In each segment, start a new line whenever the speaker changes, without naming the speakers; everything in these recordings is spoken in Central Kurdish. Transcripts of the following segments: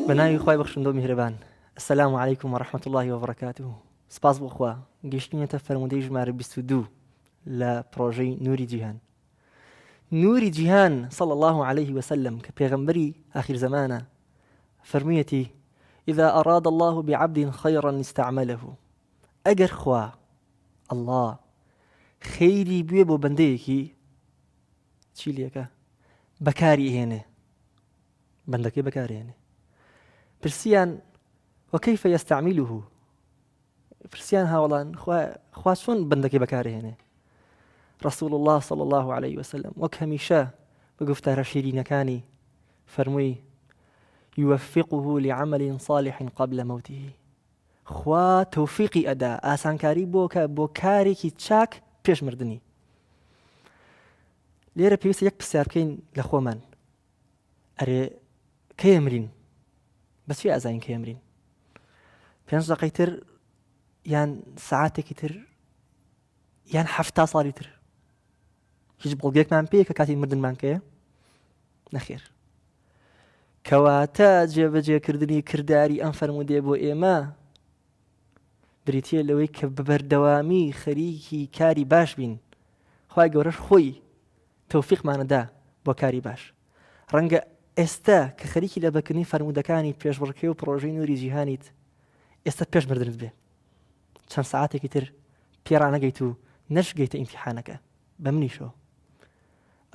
بناوی خوای بەخشندۆ میهرەبان. السلام عليكم ورحمة الله وبركاته. سپاس بۆ خوا گەیشتینەتە فەرموودەی ژمارە 22 لە پرۆژەی نوری جیهان. نوری جیهان صلى الله عليه وسلم کە پێغەمبەری آخر زمانە فەرموویەتی إذا أراد الله بعبد خيرا استعمله. ئەگەر خوا الله خەیری بوێ بۆ بەندەیەکی چی لێکە بەکاری هێنێ، بەندەکەی بەکاری هێنێ. پرسیان وكيف يستعمله، پرسیان هاوڵان خوا چۆن بەندەکەی بەکارهێنێ. رسول الله صلى الله عليه وسلم وەک هەمیشە بە گفتارە شیرینەکانی فەرمووی يوفقه لعمل صالح قبل موته. خوا تەوفیقی ئەدا، ئاسانکاری بۆ کارێکی چاک پێش مردنی. لێرە پێویستە یەک پرسیار بکەین لە خۆمان، ئەرێ کەی ئەمرین؟ بەچی ئازاین کەی ئەمرین؟ 5 دقەی تر یان ساعاتێکی تر یان 70 ساڵی تر هیچ بڵگێکمان پێیە کە کاتی مردنمان کەیە؟ نەخێر. کەواتە جێبەجێکردنی کردداری ئەم فەرموودێ بۆ ئێمە بریتیە لەوەی کە بەبەردەوامی خەریکی کاری باش بین. خوای گەورەش خۆی تەوفیقمانەدا بۆ کاری باش. ڕەنگە ئێستا کە خەریکی لە بەکردنی فەرموودەکانی پێشبڕکێ و پرۆژەی نوری جیهانیت ئێستا پێش مردنت بێ، چەند ساعاتێکی تر پێڕانەگەیت و نەشگەیتە ئیمتیحانەکە بە منیشەوە.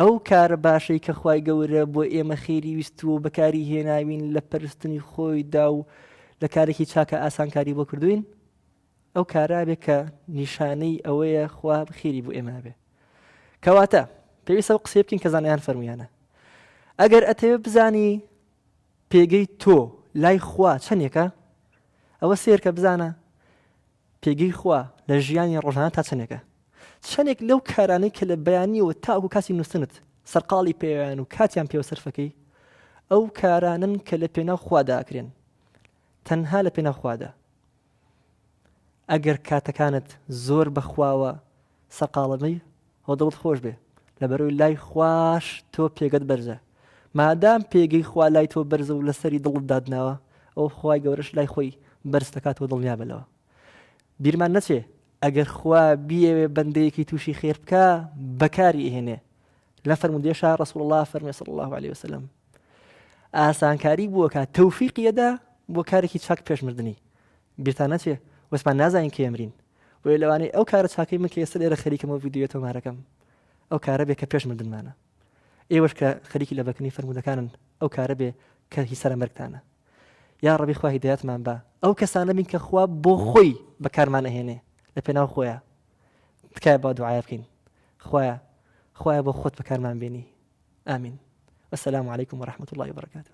ئەو کارە باشەی کە خوای گەورە بۆ ئێمە خێری ویستووە بەکاری هێناوین لە پەرستنی خۆیدا و لە کارێکی چاکە ئاسانکاری بۆ کردوین، ئەو کارا بێ کە نیشانەی ئەوەیە خوا خێری بۆ ئێمە بێ. کەواتە پێویستە ئەو قسەی بکەین کە زانایان فەرموویانە. ئەگەر ئەتەوێت بزانی پێگەی تۆ لای خوا چەندێکە، ئەوە سێر کە بزانە پێگەی خوا لە ژیانی ڕۆژانە تا چەندێکە. چەندێک لەو کارانەی کە لە بەیانیەوە تاکو کاسی نووسنت سەرقاڵی پێیان و کاتیان پێوە سەرفەکەی، ئەو کارانن کە لە پێناو خوادا ئەکرێن، تەنها لە پێناو خوادا. ئەگەر کاتەکانت زۆر بەخواوە سەرقاڵەمەی هۆ دڵت خۆش بێ، لەبەرەوەی لای خوش تۆ پێگەت بەرزە. مادام پێگەی خوا لای تۆ بەرزە و لەسەری دڵت دادناوە، ئەو خوای گەورەش لای خۆی بەرز دەکاتەوە دڵنیا بەلەوە. بیرمان نەچێ ئەگەر خوا بیەوێ بەندەیەکی تووشی خێر بکە بەکاری ئێهێنێ. لە فەرموودێشە ڕەسوڵ الله فەرمێ صلی الله عليه وسلم ئاسانکاری بووە کە تەوفیقیەدا بۆ کارێکی چاک پێش مردنی. بیرتان نەچێ وەسمان نازانین کێ ئەمرین، وێ لەوانەیە ئەو کارە چاکەی من کە ئێستا لێرە خەریکەمەوە ڤیدیۆ تۆمارەکەم ئەو کارە بێ کە پێش مردنمانە. ئێوەش کە خەریکی لە بەکردنی فەرموودەکانن ئەو کارە بێ کە هی سەرە مەرگتانە. یا ڕەبی خوا هیدایەتمان بە ئەو کەسانە بین کە خوا بۆ خۆی بەکارمان ئەهێنێ لە پێناو خۆیە. تکایە با دوعای بکەین خوایە بۆ خۆت بەکارمان بێنی. ئامین. والسلام عليكم ورحمة الله وبركاته.